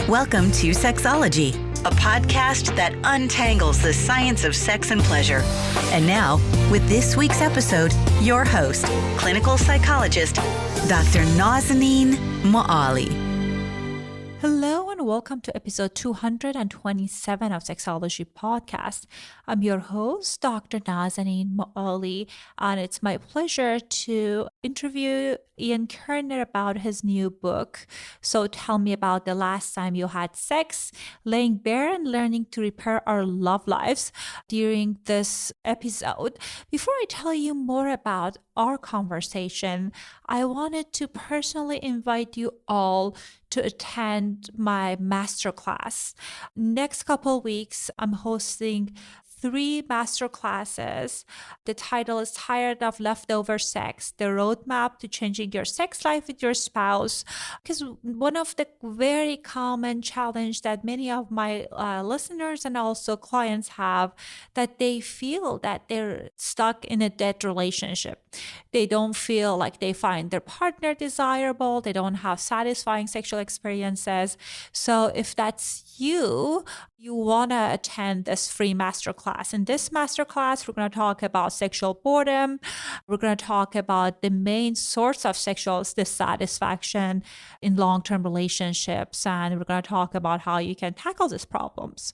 Welcome to Sexology, a podcast that untangles the science of sex and pleasure. And now, with this week's episode, your host, clinical psychologist, Dr. Nazanin Moali. Hello and welcome to episode 227 of Sexology Podcast. I'm your host, Dr. Nazanin Moali, and it's my pleasure to interview Ian Kerner about his new book. So tell me about the last time you had sex, laying bare and learning to repair our love lives during this episode. Before I tell you more about our conversation, I wanted to personally invite you all to attend my masterclass. Next couple weeks, I'm hosting 3 master classes. The title is Tired of Leftover Sex, the Roadmap to Changing Your Sex Life with Your Spouse. Because one of the very common challenge that many of my listeners and also clients have, that they feel that they're stuck in a dead relationship. They don't feel like they find their partner desirable. They don't have satisfying sexual experiences. So if that's you want to attend this free masterclass. In this masterclass, we're going to talk about sexual boredom. We're going to talk about the main source of sexual dissatisfaction in long-term relationships. And we're going to talk about how you can tackle these problems.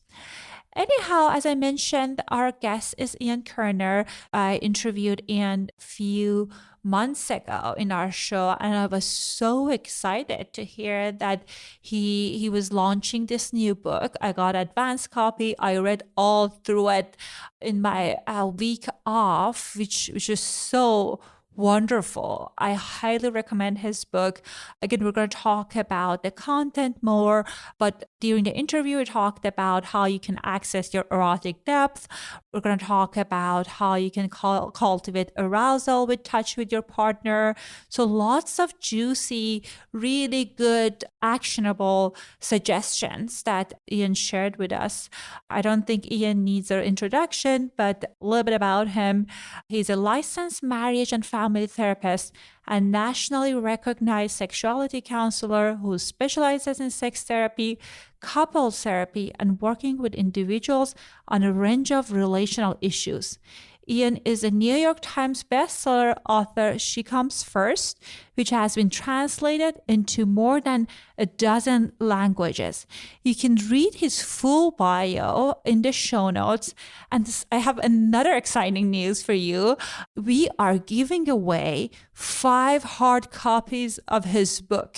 Anyhow, as I mentioned, our guest is Ian Kerner. I interviewed Ian a few months ago in our show, and I was so excited to hear that he was launching this new book. I got an advance copy. I read all through it in my week off, which is so wonderful. I highly recommend his book. Again, we're going to talk about the content more, but during the interview, we talked about how you can access your erotic depth. We're going to talk about how you can cultivate arousal with touch with your partner. So lots of juicy, really good, actionable suggestions that Ian shared with us. I don't think Ian needs an introduction, but a little bit about him. He's a licensed marriage and family therapist and nationally recognized sexuality counselor who specializes in sex therapy, couples therapy, and working with individuals on a range of relational issues. Ian is a New York Times bestseller author, She Comes First, which has been translated into more than a dozen languages. You can read his full bio in the show notes. And I have another exciting news for you. We are giving away 5 hard copies of his book.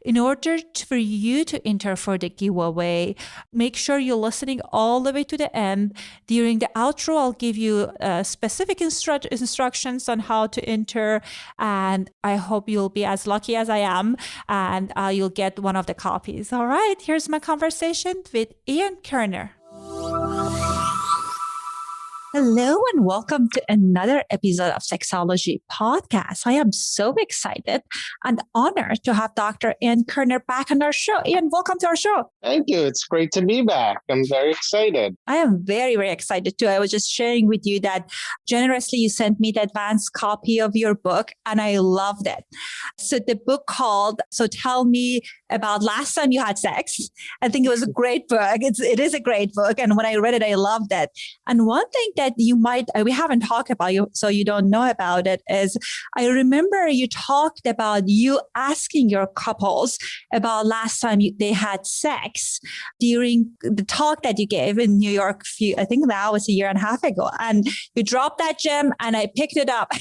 In order for you to enter for the giveaway, make sure you're listening all the way to the end. During the outro, I'll give you specific instructions on how to enter, and I hope you'll be as lucky as I am, and you'll get one of the copies. All right, here's my conversation with Ian Kerner. Hello and welcome to another episode of Sexology Podcast. I am so excited and honored to have Dr. Ian Kerner back on our show. Ian, welcome to our show. Thank you. It's great to be back. I'm very excited. I am very, very excited too. I was just sharing with you that generously you sent me the advanced copy of your book and I loved it. So the book called, So Tell Me About Last Time You Had Sex. I think it was a great book. It is a great book. And when I read it, I loved it. And one thing that we haven't talked about, so you don't know about it, is I remember you talked about you asking your couples about last time they had sex during the talk that you gave in New York, I think that was a year and a half ago. And you dropped that gem and I picked it up and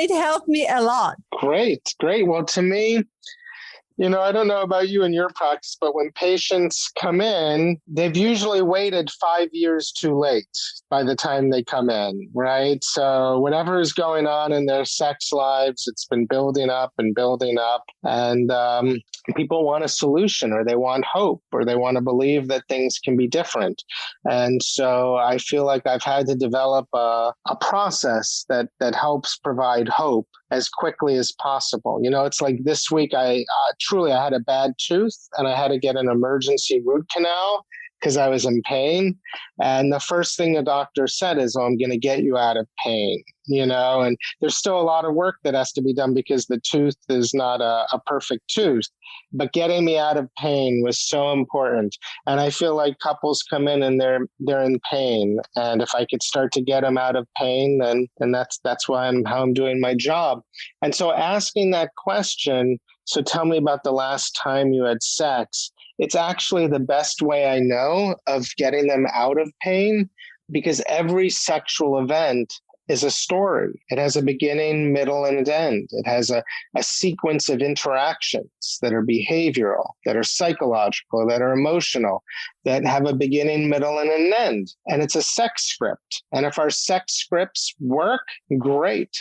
it helped me a lot. Great. Well, to me, I don't know about you and your practice, but when patients come in, they've usually waited 5 years too late by the time they come in, right? So whatever is going on in their sex lives, it's been building up. And people want a solution, or they want hope, or they want to believe that things can be different. And so I feel like I've had to develop a process that helps provide hope as quickly as possible. It's like this week, I had a bad tooth and I had to get an emergency root canal because I was in pain. And the first thing the doctor said is, oh, I'm going to get you out of pain, and there's still a lot of work that has to be done because the tooth is not a perfect tooth. But getting me out of pain was so important. And I feel like couples come in and they're in pain. And if I could start to get them out of pain, then that's why how I'm doing my job. And so asking that question, so tell me about the last time you had sex, it's actually the best way I know of getting them out of pain, because every sexual event is a story. It has a beginning, middle, and an end. It has a sequence of interactions that are behavioral, that are psychological, that are emotional, that have a beginning, middle, and an end. And it's a sex script. And if our sex scripts work, great.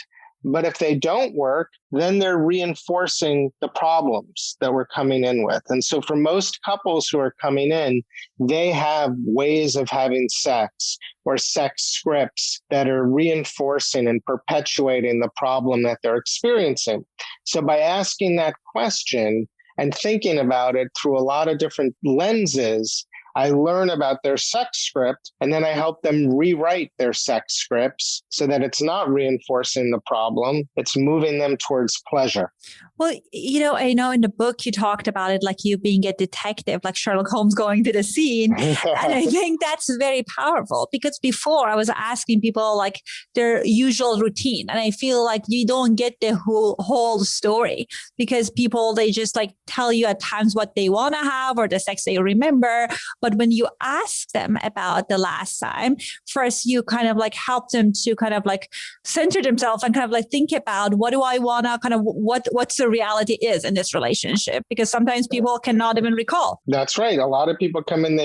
But if they don't work, then they're reinforcing the problems that we're coming in with. And so for most couples who are coming in, they have ways of having sex or sex scripts that are reinforcing and perpetuating the problem that they're experiencing. So by asking that question and thinking about it through a lot of different lenses, I learn about their sex script, and then I help them rewrite their sex scripts so that it's not reinforcing the problem, it's moving them towards pleasure. Well, I know in the book you talked about it like you being a detective, like Sherlock Holmes going to the scene. And I think that's very powerful, because before I was asking people like their usual routine. And I feel like you don't get the whole story, because people, they just like tell you at times what they want to have or the sex they remember. But when you ask them about the last time, first you kind of like help them to kind of like center themselves and kind of like think about, what do I want to kind of, what's the reality is in this relationship? Because sometimes people cannot even recall. That's right. A lot of people come in,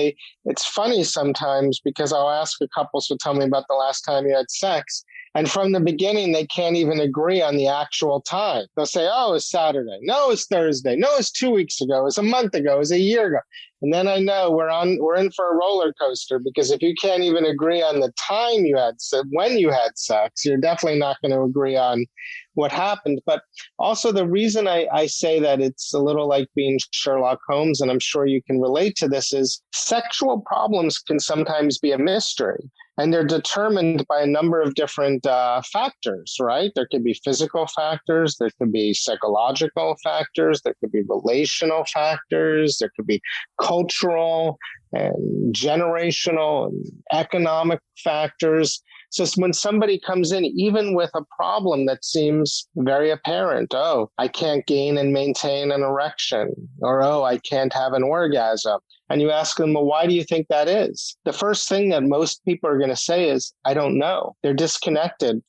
it's funny sometimes, because I'll ask a couple, so tell me about the last time you had sex. And from the beginning, they can't even agree on the actual time. They'll say, oh, it's Saturday. No, it's Thursday. No, it's 2 weeks ago. It's a month ago. It's a year ago. And then I know we're in for a roller coaster, because if you can't even agree on the time you had, when you had sex, you're definitely not going to agree on what happened. But also the reason I say that it's a little like being Sherlock Holmes, and I'm sure you can relate to this, is sexual problems can sometimes be a mystery. And they're determined by a number of different factors, right? There could be physical factors, there could be psychological factors, there could be relational factors, there could be cultural and generational and economic factors. So when somebody comes in, even with a problem that seems very apparent, oh, I can't gain and maintain an erection, or oh, I can't have an orgasm. And you ask them, well, why do you think that is? The first thing that most people are going to say is, I don't know. They're disconnected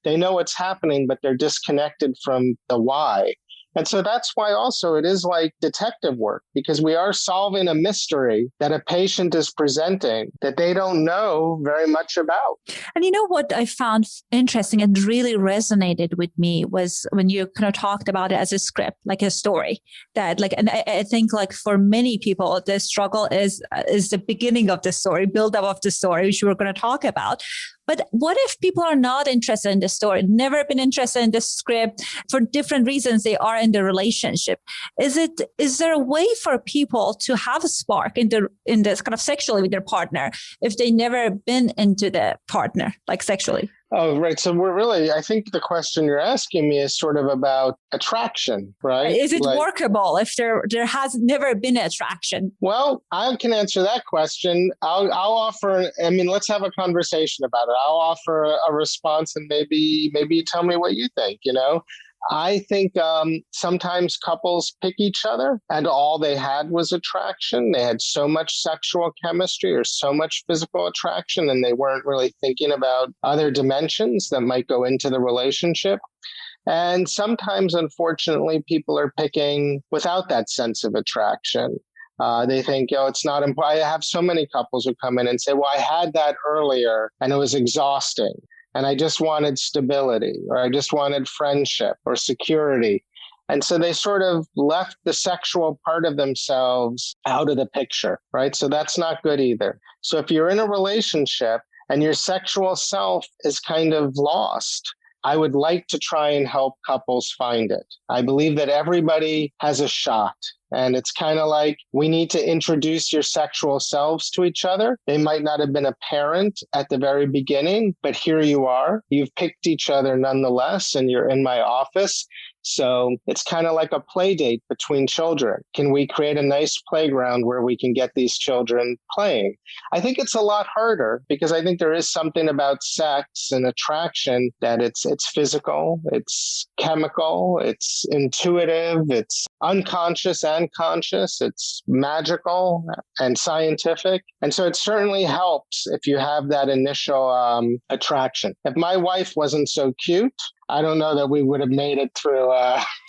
they know what's happening, but they're disconnected from the why. And so that's why also it is like detective work, because we are solving a mystery that a patient is presenting that they don't know very much about. And you know what I found interesting and really resonated with me was when you kind of talked about it as a script, like a story that like, and I think like for many people, the struggle is the beginning of the story, build up of the story, which we're going to talk about. But what if people are not interested in the story, never been interested in the script for different reasons they are in the relationship? Is there a way for people to have a spark in this kind of sexually with their partner if they never been into the partner, like sexually? Oh, right. So I think the question you're asking me is sort of about attraction, right? Is it workable if there has never been attraction? Well, I can answer that question. I'll offer, let's have a conversation about it. I'll offer a response, and maybe you tell me what you think, I think sometimes couples pick each other and all they had was attraction. They had so much sexual chemistry or so much physical attraction, and they weren't really thinking about other dimensions that might go into the relationship. And sometimes, unfortunately, people are picking without that sense of attraction. They think, it's not important. I have so many couples who come in and say, well, I had that earlier and it was exhausting. And I just wanted stability, or I just wanted friendship or security. And so they sort of left the sexual part of themselves out of the picture, right? So that's not good either. So if you're in a relationship and your sexual self is kind of lost, I would like to try and help couples find it. I believe that everybody has a shot And it's kind of like we need to introduce your sexual selves to each other. They might not have been apparent at the very beginning, but here you are. You've picked each other nonetheless, and you're in my office. So it's kind of like a play date between children. Can we create a nice playground where we can get these children playing? I think it's a lot harder because I think there is something about sex and attraction that it's physical, it's chemical, it's intuitive, it's unconscious and conscious, it's magical and scientific. And so it certainly helps if you have that initial attraction. If my wife wasn't so cute, I don't know that we would have made it through.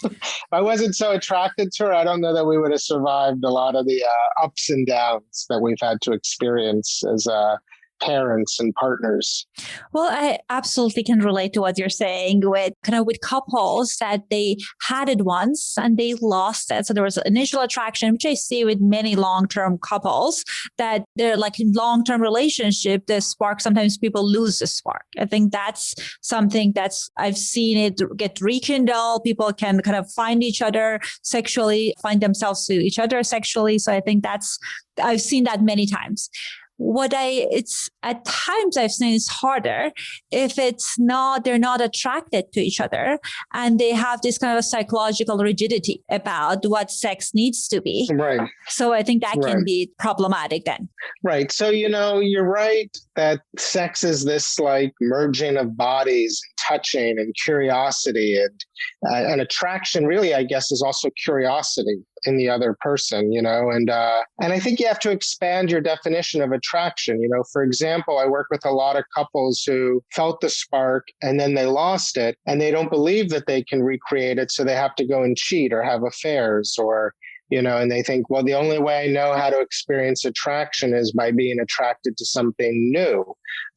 If I wasn't so attracted to her, I don't know that we would have survived a lot of the ups and downs that we've had to experience as parents and partners. Well, I absolutely can relate to what you're saying with couples that they had it once and they lost it. So there was initial attraction, which I see with many long-term couples, that they're like in long-term relationship, the spark, sometimes people lose the spark. I think that's something I've seen it get rekindled. People can kind of find each other sexually, find themselves to each other sexually. So I think I've seen that many times. It's at times I've seen it's harder if they're not attracted to each other and they have this kind of psychological rigidity about what sex needs to be. Right. So I think that can be problematic then. Right. So, you're right that sex is this like merging of bodies, and touching and curiosity and attraction really, I guess, is also curiosity in the other person, and I think you have to expand your definition of attraction. For example, I work with a lot of couples who felt the spark and then they lost it and they don't believe that they can recreate it. So they have to go and cheat or have affairs or, and they think, well, the only way I know how to experience attraction is by being attracted to something new.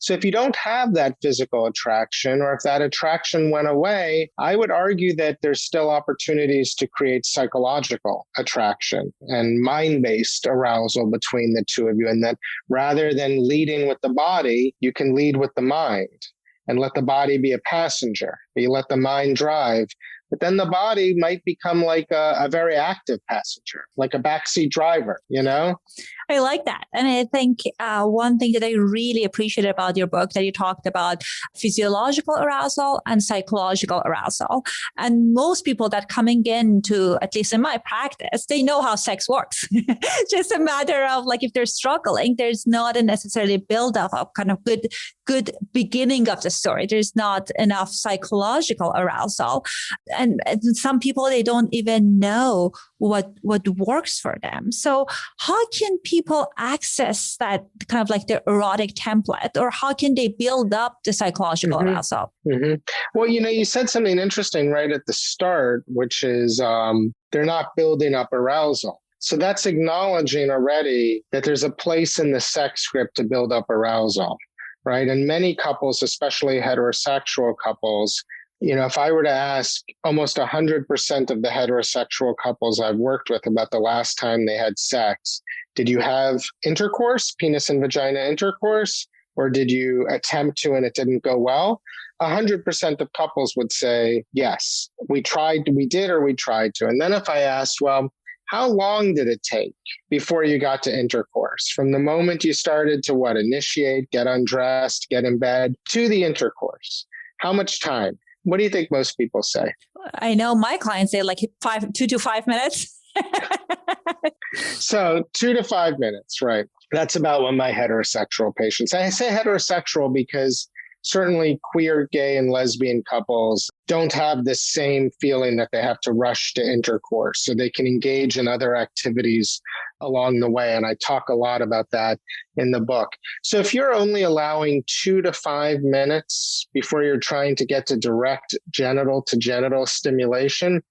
So if you don't have that physical attraction, or if that attraction went away, I would argue that there's still opportunities to create psychological attraction and mind-based arousal between the two of you. And that rather than leading with the body, you can lead with the mind and let the body be a passenger. You let the mind drive. But then the body might become like a very active passenger, like a backseat driver, I like that. And I think one thing that I really appreciated about your book that you talked about physiological arousal and psychological arousal. And most people that coming into, at least in my practice, they know how sex works. Just a matter of like, if they're struggling, there's not a necessarily build-up of kind of good beginning of the story. There's not enough psychological arousal. And some people, they don't even know what works for them. So how can people access that kind of like the erotic template, or how can they build up the psychological arousal? Mm-hmm. Well, you said something interesting right at the start, which is they're not building up arousal. So that's acknowledging already that there's a place in the sex script to build up arousal, right? And many couples, especially heterosexual couples, if I were to ask almost 100% of the heterosexual couples I've worked with about the last time they had sex, did you have intercourse, penis and vagina intercourse, or did you attempt to and it didn't go well? 100% of couples would say, yes, we did or we tried to. And then if I asked, well, how long did it take before you got to intercourse? From the moment you started to initiate, get undressed, get in bed, to the intercourse? How much time? What do you think most people say? I know my clients say like 2 to 5 minutes. So 2 to 5 minutes, right? That's about what my heterosexual patients, I say heterosexual because certainly queer, gay, and lesbian couples don't have the same feeling that they have to rush to intercourse. So they can engage in other activities along the way. And I talk a lot about that in the book. So if you're only allowing 2 to 5 minutes before you're trying to get to direct genital to genital stimulation,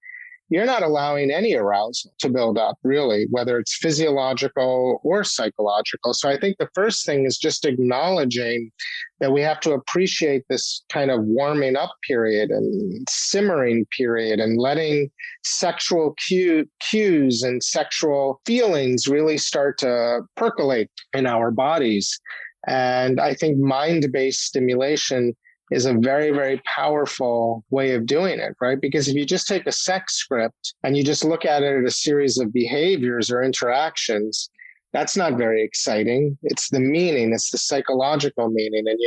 you're not allowing any arousal to build up, really, whether it's physiological or psychological. So I think the first thing is just acknowledging that we have to appreciate this kind of warming up period and simmering period and letting sexual cues and sexual feelings really start to percolate in our bodies. And I think mind-based stimulation is a very, very powerful way of doing it, right? Because if you just take a sex script and you just look at it as a series of behaviors or interactions, that's not very exciting. It's the meaning, it's the psychological meaning. And,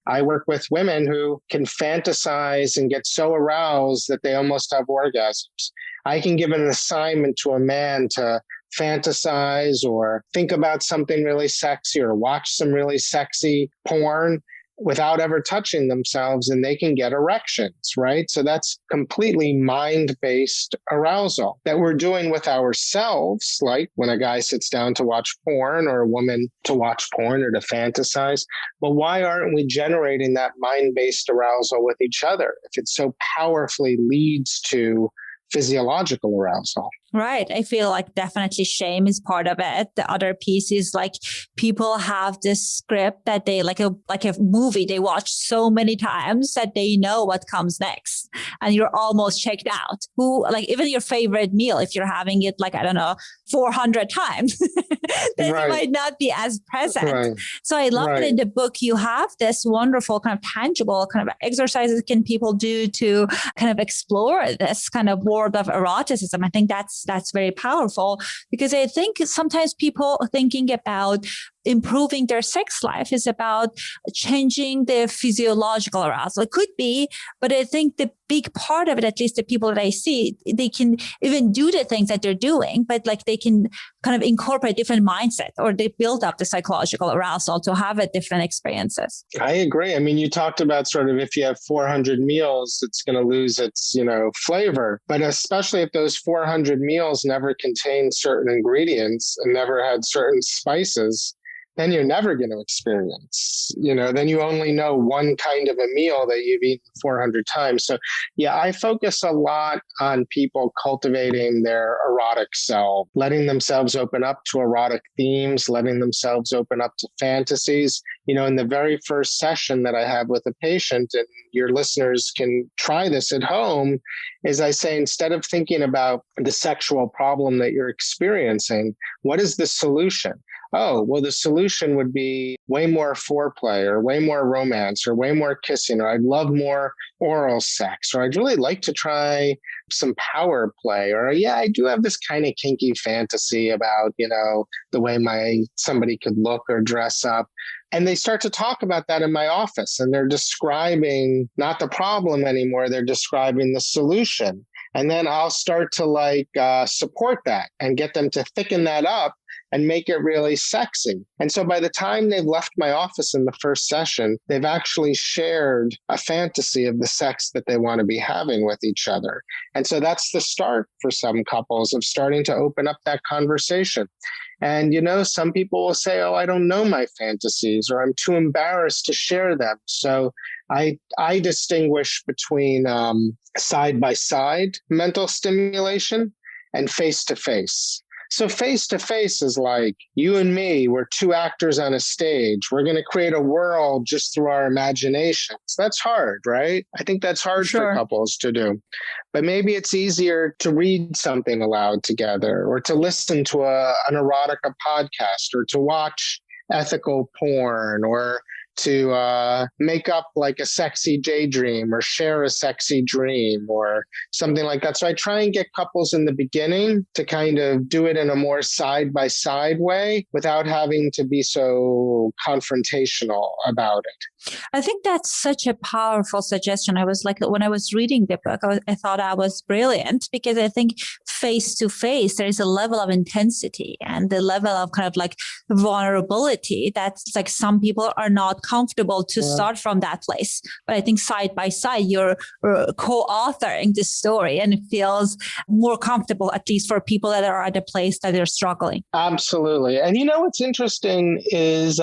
I work with women who can fantasize and get so aroused that they almost have orgasms. I can give an assignment to a man to fantasize or think about something really sexy or watch some really sexy porn without ever touching themselves, and they can get erections, right? So that's completely mind-based arousal that we're doing with ourselves, like when a guy sits down to watch porn or a woman to watch porn or to fantasize. But why aren't we generating that mind-based arousal with each other if it so powerfully leads to physiological arousal? Right. I feel like definitely shame is part of it. The other piece is like people have this script that they like a movie they watch so many times that they know what comes next, and you're almost checked out. Even your favorite meal, if you're having it 400 times, then you might not be as present. Right. So I love that in the book you have this wonderful kind of tangible kind of exercises can people do to kind of explore this kind of world of eroticism. I think that's very powerful, because I think sometimes people thinking about improving their sex life is about changing the physiological arousal. It could be, but I think the big part of it, at least the people that I see, they can even do the things that they're doing, but they can kind of incorporate different mindset, or they build up the psychological arousal to have different experiences. I agree. I mean, you talked about sort of if you have 400 meals, it's going to lose its, flavor. But especially if those 400 meals never contain certain ingredients and never had certain spices, then you're never going to experience, then you only know one kind of a meal that you've eaten 400 times. So yeah, I focus a lot on people cultivating their erotic self, letting themselves open up to erotic themes, letting themselves open up to fantasies. In the very first session that I have with a patient, and your listeners can try this at home, is I say, instead of thinking about the sexual problem that you're experiencing, what is the solution? Oh, well, the solution would be way more foreplay or way more romance or way more kissing, or I'd love more oral sex, or I'd really like to try some power play, or yeah, I do have this kind of kinky fantasy about, the way somebody could look or dress up. And they start to talk about that in my office, and they're describing not the problem anymore, they're describing the solution. And then I'll start to support that and get them to thicken that up and make it really sexy. And so by the time they've left my office in the first session, they've actually shared a fantasy of the sex that they want to be having with each other. And so that's the start for some couples of starting to open up that conversation. And, some people will say, oh, I don't know my fantasies, or I'm too embarrassed to share them. So I distinguish between side-by-side mental stimulation and face-to-face. So face-to-face is like you and me, we're two actors on a stage. We're going to create a world just through our imaginations. That's hard, right? I think that's hard for couples to do. But maybe it's easier to read something aloud together, or to listen to an erotica podcast, or to watch ethical porn, or to make up like a sexy daydream, or share a sexy dream, or something like that. So I try and get couples in the beginning to kind of do it in a more side-by-side way without having to be so confrontational about it. I think that's such a powerful suggestion. I was like, when I was reading the book, I thought I was brilliant, because I think face to face, there is a level of intensity and the level of kind of like vulnerability that's like some people are not comfortable to start from that place. But I think side by side, you're co-authoring this story, and it feels more comfortable, at least for people that are at a place that they're struggling. Absolutely. And what's interesting is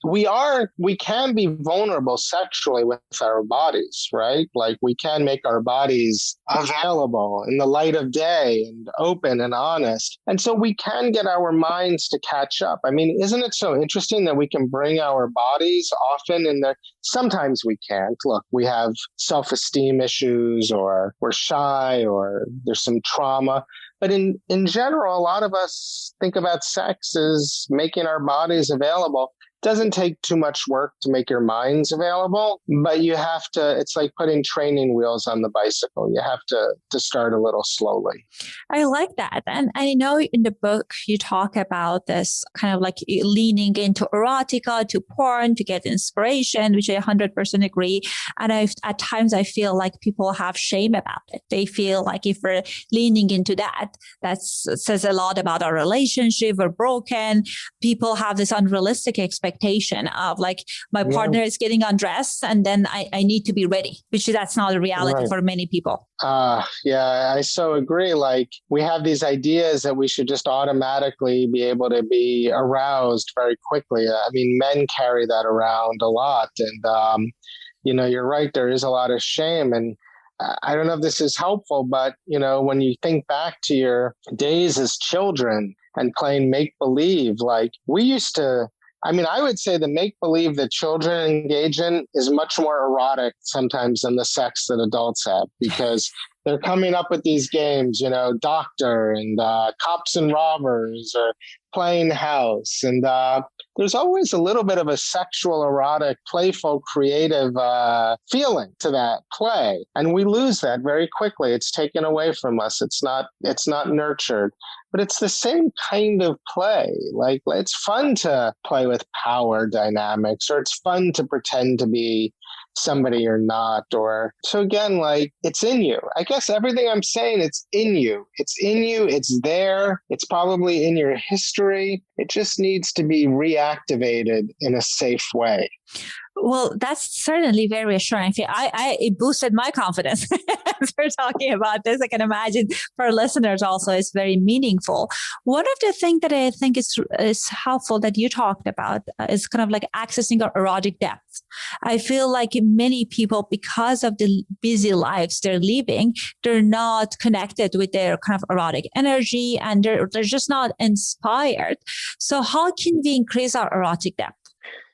we can be vulnerable sexually with our bodies, right? Like we can make our bodies available in the light of day and open and honest. And so we can get our minds to catch up. I mean, isn't it so interesting that we can bring our bodies often in there? Sometimes we can't. Look, we have self-esteem issues, or we're shy, or there's some trauma. But in general, a lot of us think about sex as making our bodies available. doesn't take too much work to make your minds available, but you have to, it's like putting training wheels on the bicycle. You have to start a little slowly. I like that. And I know in the book, you talk about this kind of like leaning into erotica, to porn, to get inspiration, which I 100% agree. And at times I feel like people have shame about it. They feel like if we're leaning into that says a lot about our relationship. We're broken. People have this unrealistic expectation of like, my partner is getting undressed and then I need to be ready, which that's not a reality for many people. Yeah, I so agree. Like we have these ideas that we should just automatically be able to be aroused very quickly. I mean, men carry that around a lot. And, you're right. There is a lot of shame. And I don't know if this is helpful, but, when you think back to your days as children and playing make-believe, like we used to, I would say the make-believe that children engage in is much more erotic sometimes than the sex that adults have, because they're coming up with these games, doctor and cops and robbers, or playing house. And there's always a little bit of a sexual, erotic, playful, creative feeling to that play. And we lose that very quickly. It's taken away from us. It's not nurtured. But it's the same kind of play. Like it's fun to play with power dynamics, or it's fun to pretend to be somebody you're not. Or so again, like it's in you. I guess everything I'm saying, it's in you. It's in you. It's there. It's probably in your history. It just needs to be reactivated in a safe way. Well, that's certainly very reassuring. It boosted my confidence as we're talking about this. I can imagine for listeners also, it's very meaningful. One of the things that I think is helpful that you talked about is kind of like accessing our erotic depth. I feel like many people, because of the busy lives they're living, they're not connected with their kind of erotic energy, and they're just not inspired. So how can we increase our erotic depth?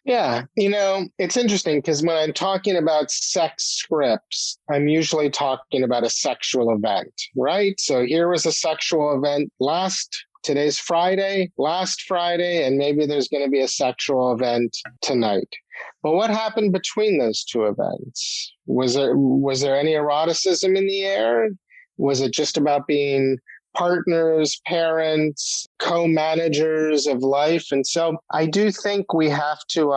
Yeah, it's interesting because when I'm talking about sex scripts, I'm usually talking about a sexual event, right? So here was a sexual event today's Friday, last Friday, and maybe there's going to be a sexual event tonight. But what happened between those two events? Was there any eroticism in the air? Was it just about being partners, parents, co-managers of life? And so I do think we have to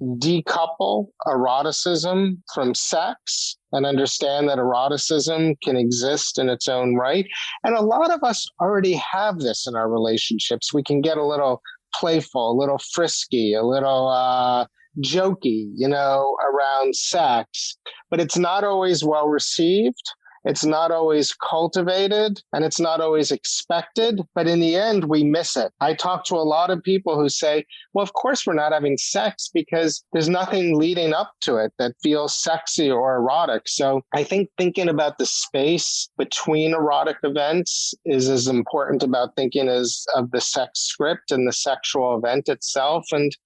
decouple eroticism from sex and understand that eroticism can exist in its own right. And a lot of us already have this in our relationships. We can get a little playful, a little frisky, a little jokey, around sex, but it's not always well received. It's not always cultivated, and it's not always expected, but in the end, we miss it. I talk to a lot of people who say, well, of course we're not having sex because there's nothing leading up to it that feels sexy or erotic. So I think thinking about the space between erotic events is as important about thinking as of the sex script and the sexual event itself. And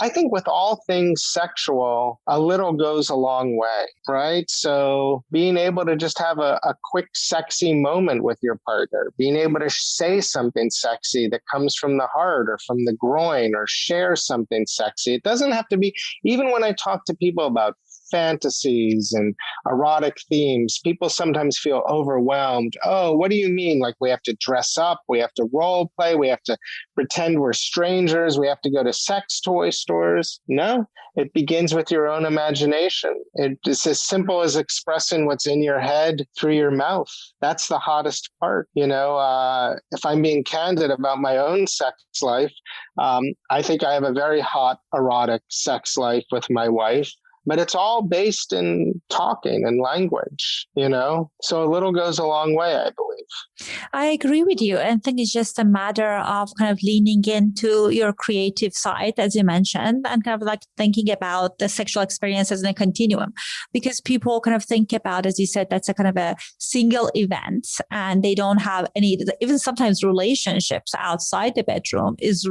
I think with all things sexual, a little goes a long way, right? So being able to just have a quick, sexy moment with your partner, being able to say something sexy that comes from the heart or from the groin, or share something sexy. It doesn't have to be, even when I talk to people about fantasies and erotic themes, people sometimes feel overwhelmed. Oh, what do you mean? Like we have to dress up, we have to role play, we have to pretend we're strangers, we have to go to sex toy stores? No, it begins with your own imagination. It's as simple as expressing what's in your head through your mouth. That's the hottest part. If I'm being candid about my own sex life, I think I have a very hot, erotic sex life with my wife. But it's all based in talking and language, So a little goes a long way, I believe. I agree with you. I think it's just a matter of kind of leaning into your creative side, as you mentioned, and kind of like thinking about the sexual experience as a continuum. Because people kind of think about, as you said, that's a kind of a single event, and they don't have any, even sometimes relationships outside the bedroom is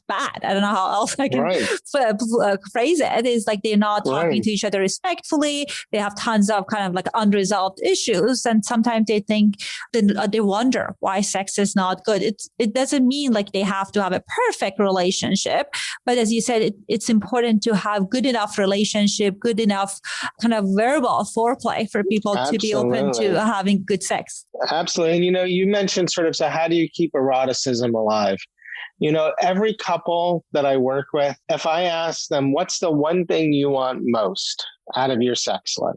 bad. I don't know how else I can phrase it. It's like they're not talking talking to each other respectfully. They have tons of kind of like unresolved issues. And sometimes they think, they wonder why sex is not good. It doesn't mean like they have to have a perfect relationship. But as you said, it's important to have good enough relationship, good enough kind of verbal foreplay for people to be open to having good sex. Absolutely. And, you mentioned sort of, so how do you keep eroticism alive? Every couple that I work with, if I ask them, what's the one thing you want most out of your sex life?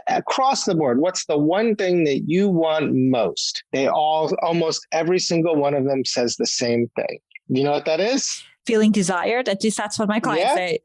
Across the board, what's the one thing that you want most? Almost every single one of them says the same thing. You know what that is? Feeling desired. At least that's what my clients say.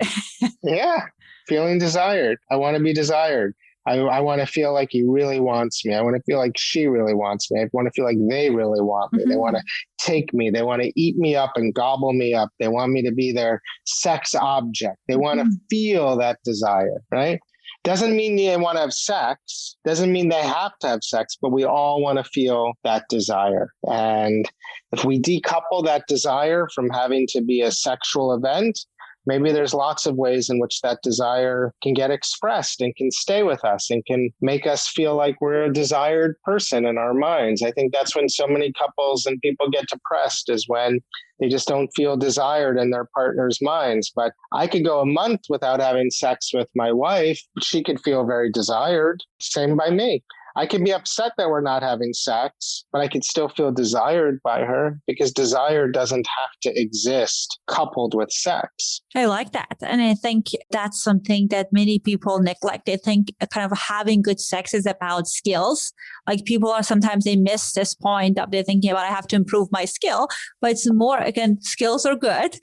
Yeah. Feeling desired. I want to be desired. I want to feel like he really wants me. I want to feel like she really wants me. I want to feel like they really want me. Mm-hmm. They want to take me. They want to eat me up and gobble me up. They want me to be their sex object. They want to feel that desire, right? Doesn't mean they want to have sex. Doesn't mean they have to have sex, but we all want to feel that desire. And if we decouple that desire from having to be a sexual event, maybe there's lots of ways in which that desire can get expressed and can stay with us and can make us feel like we're a desired person in our minds. I think that's when so many couples and people get depressed, is when they just don't feel desired in their partner's minds. But I could go a month without having sex with my wife. She could feel very desired. Same by me. I can be upset that we're not having sex, but I can still feel desired by her, because desire doesn't have to exist coupled with sex. I like that. And I think that's something that many people neglect. They think kind of having good sex is about skills. Like people they miss this point of they're thinking about, I have to improve my skill, but it's more, again, skills are good.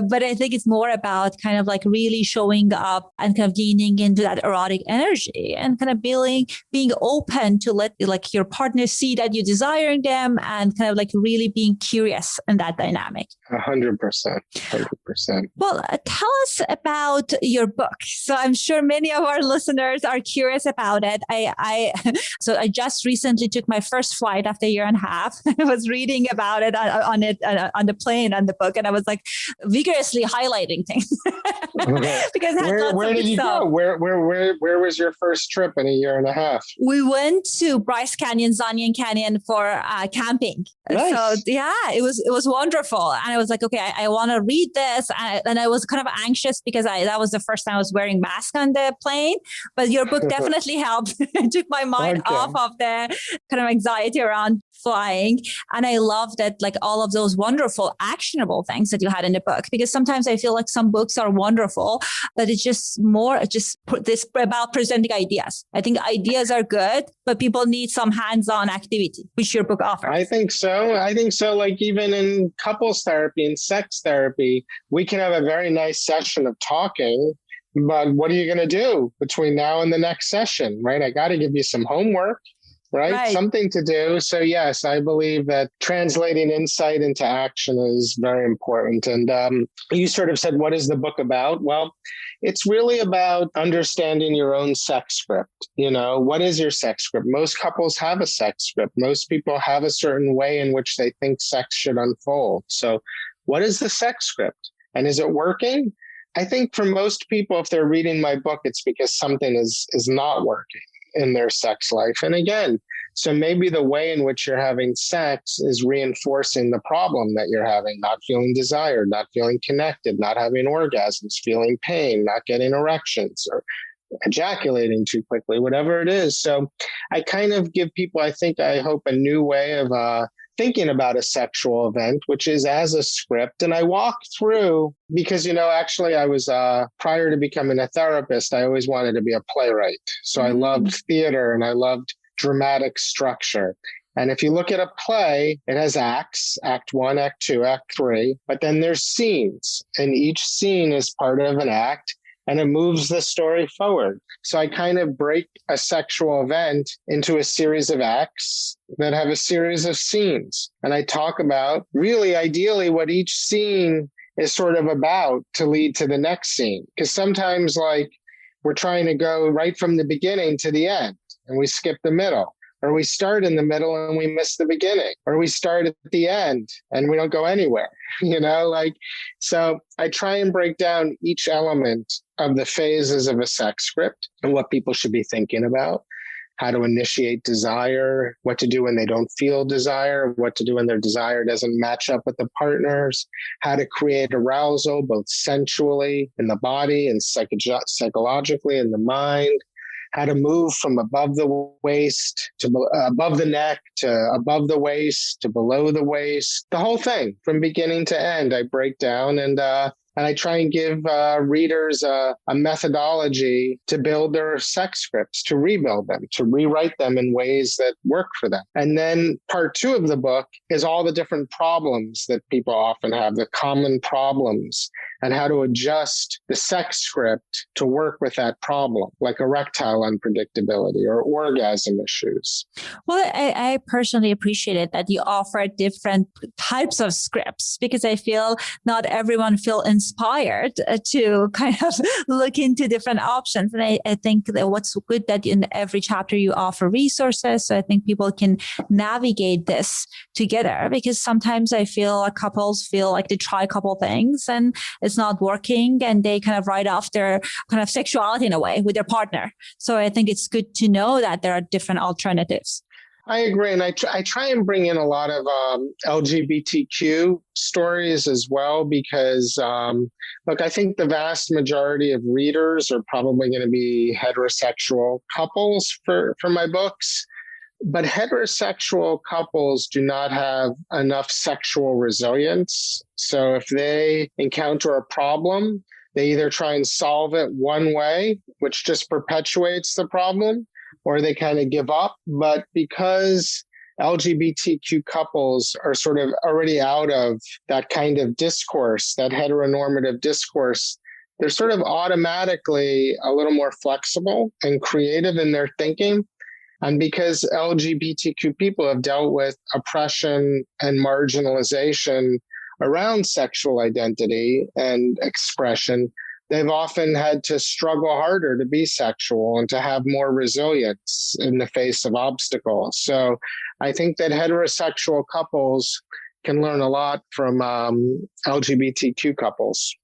But I think it's more about kind of like really showing up and kind of gaining into that erotic energy and kind of being open to let like your partner see that you're desiring them, and kind of like really being curious in that dynamic. 100%. Well, tell us about your book. So I'm sure many of our listeners are curious about it. So I just recently took my first flight after a year and a half. I was reading about it on the plane on the book, and I was like vigorously highlighting things because where did you go? Where was your first trip in a year and a half? We went to Bryce Canyon, Zonyan Canyon for camping. Nice. So yeah, it was wonderful. And I was like, okay, I want to read this. And I was kind of anxious because that was the first time I was wearing mask on the plane. But your book definitely helped. It took my mind off of the kind of anxiety around flying. And I love that, like all of those wonderful, actionable things that you had in the book, because sometimes I feel like some books are wonderful, but it's just this about presenting ideas. I think ideas are good, but people need some hands-on activity, which your book offers. I think so. Like even in couples therapy and sex therapy, we can have a very nice session of talking, but what are you going to do between now and the next session, right? I got to give you some homework. Right? Something to do. So yes, I believe that translating insight into action is very important. And you sort of said, what is the book about? Well, it's really about understanding your own sex script. What is your sex script? Most couples have a sex script. Most people have a certain way in which they think sex should unfold. So what is the sex script? And is it working? I think for most people, if they're reading my book, it's because something is not working in their sex life. And again, so maybe the way in which you're having sex is reinforcing the problem that you're having, not feeling desired, not feeling connected, not having orgasms, feeling pain, not getting erections, or ejaculating too quickly, whatever it is. So I kind of give people, I hope, a new way of thinking about a sexual event, which is as a script. And I walk through, because, actually I was, prior to becoming a therapist, I always wanted to be a playwright. So I loved theater and I loved dramatic structure. And if you look at a play, it has acts, act 1, act 2, act 3, but then there's scenes, and each scene is part of an act, and it moves the story forward. So I kind of break a sexual event into a series of acts that have a series of scenes. And I talk about really ideally what each scene is sort of about to lead to the next scene. Because sometimes we're trying to go right from the beginning to the end, and we skip the middle. Or we start in the middle and we miss the beginning, or we start at the end and we don't go anywhere, so I try and break down each element of the phases of a sex script and what people should be thinking about, how to initiate desire, what to do when they don't feel desire, what to do when their desire doesn't match up with the partners, how to create arousal, both sensually in the body and psychologically in the mind, how to move from above the waist to above the neck to above the waist to below the waist. The whole thing from beginning to end, I break down and I try and give readers a methodology to build their sex scripts, to rebuild them, to rewrite them in ways that work for them. And then part 2 of the book is all the different problems that people often have, the common problems, and how to adjust the sex script to work with that problem, like erectile unpredictability or orgasm issues. Well, I personally appreciated that you offer different types of scripts, because I feel not everyone feel inspired to kind of look into different options. And I think that what's good that in every chapter you offer resources. So I think people can navigate this together, because sometimes I feel like couples feel like they try a couple things and it's not working, and they kind of write off their kind of sexuality in a way with their partner. So I think it's good to know that there are different alternatives. I agree. And I try and bring in a lot of LGBTQ stories as well, because, look, I think the vast majority of readers are probably going to be heterosexual couples for my books. But heterosexual couples do not have enough sexual resilience. So if they encounter a problem, they either try and solve it one way, which just perpetuates the problem, or they kind of give up. But because LGBTQ couples are sort of already out of that kind of discourse, that heteronormative discourse, they're sort of automatically a little more flexible and creative in their thinking. And because LGBTQ people have dealt with oppression and marginalization around sexual identity and expression, they've often had to struggle harder to be sexual and to have more resilience in the face of obstacles. So I think that heterosexual couples can learn a lot from LGBTQ couples.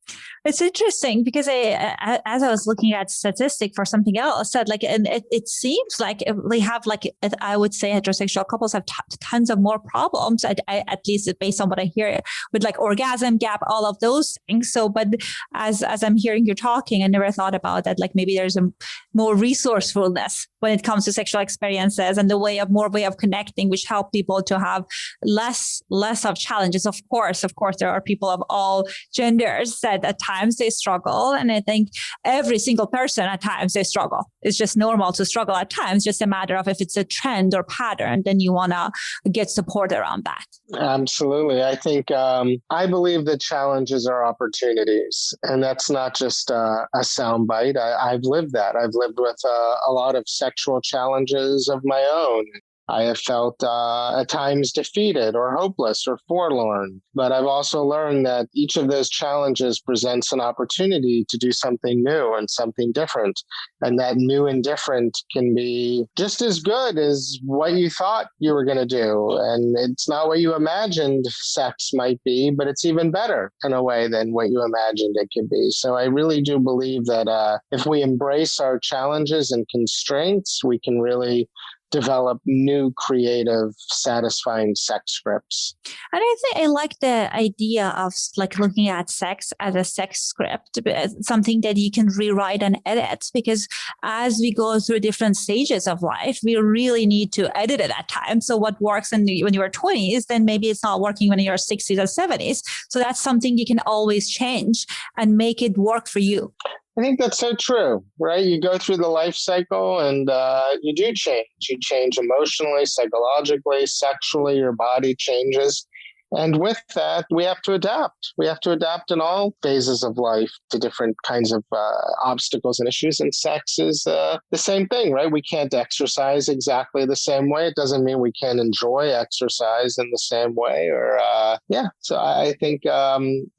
It's interesting because as I was looking at statistic for something else, said and it seems like they have I would say heterosexual couples have tons of more problems. At least based on what I hear with orgasm gap, all of those things. So, but as I'm hearing you talking, I never thought about that. Maybe there's a more resourcefulness when it comes to sexual experiences and more way of connecting, which help people to have less of challenges. Of course, there are people of all genders that at times they struggle. And I think every single person at times they struggle. It's just normal to struggle at times, just a matter of if it's a trend or pattern, then you want to get support around that. Absolutely. I think, I believe that challenges are opportunities, and that's not just a soundbite. I've lived that. I've lived with a lot of sexual challenges of my own. I have felt at times defeated or hopeless or forlorn, but I've also learned that each of those challenges presents an opportunity to do something new and something different. And that new and different can be just as good as what you thought you were going to do. And it's not what you imagined sex might be, but it's even better in a way than what you imagined it could be. So I really do believe that if we embrace our challenges and constraints, we can really develop new, creative, satisfying sex scripts. And I think I like the idea of looking at sex as a sex script, something that you can rewrite and edit, because as we go through different stages of life, we really need to edit it at times. So what works when you're 20s, then maybe it's not working when you're 60s or 70s. So that's something you can always change and make it work for you. I think that's so true, right? You go through the life cycle and you do change. You change emotionally, psychologically, sexually, your body changes. And with that, we have to adapt. We have to adapt in all phases of life to different kinds of obstacles and issues. And sex is the same thing, right? We can't exercise exactly the same way. It doesn't mean we can't enjoy exercise in the same way. So I think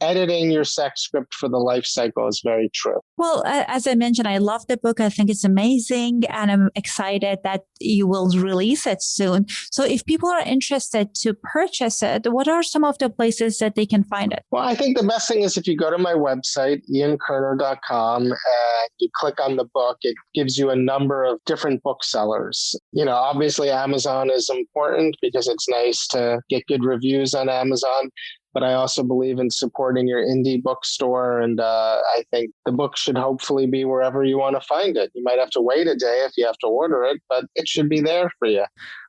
editing your sex script for the life cycle is very true. Well, as I mentioned, I love the book. I think it's amazing. And I'm excited that you will release it soon. So if people are interested to purchase it, what are some of the places that they can find it? Well, I think the best thing is if you go to my website, iankerner.com, and you click on the book, it gives you a number of different booksellers. Obviously Amazon is important because it's nice to get good reviews on Amazon. But I also believe in supporting your indie bookstore. And I think the book should hopefully be wherever you want to find it. You might have to wait a day if you have to order it, but it should be there for you.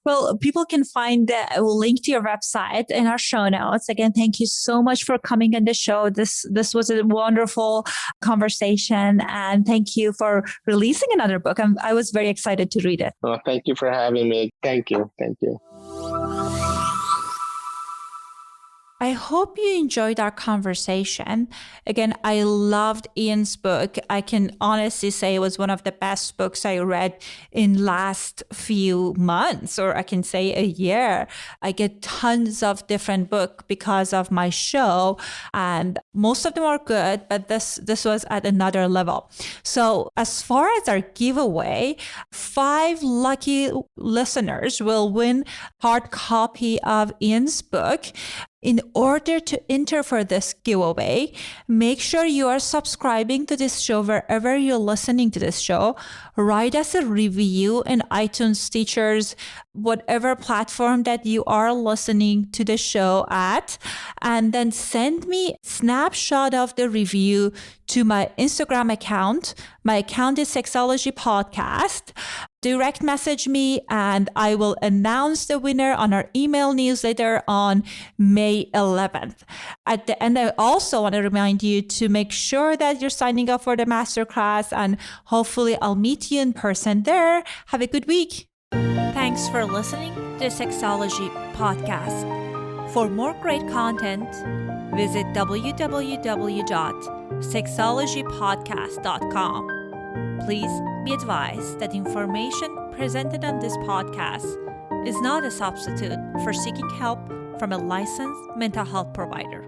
Well, people can find a link to your website in our show notes. Again, thank you so much for coming on the show. This was a wonderful conversation. And thank you for releasing another book. I was very excited to read it. Well, thank you for having me. Thank you. Thank you. I hope you enjoyed our conversation. Again, I loved Ian's book. I can honestly say it was one of the best books I read in last few months, or I can say a year. I get tons of different books because of my show, and most of them are good, but this was at another level. So as far as our giveaway, 5 lucky listeners will win hard copy of Ian's book. In order to enter for this giveaway, make sure you are subscribing to this show wherever you're listening to this show. Write us a review in iTunes, Stitchers, whatever platform that you are listening to the show at, and then send me a snapshot of the review to my Instagram account. My account is Sexology Podcast. Direct message me and I will announce the winner on our email newsletter on May 11th. At the end, I also want to remind you to make sure that you're signing up for the masterclass, and hopefully I'll meet you in person there. Have a good week. Thanks for listening to Sexology Podcast. For more great content, visit www.sexologypodcast.com. Please be advised that information presented on this podcast is not a substitute for seeking help from a licensed mental health provider.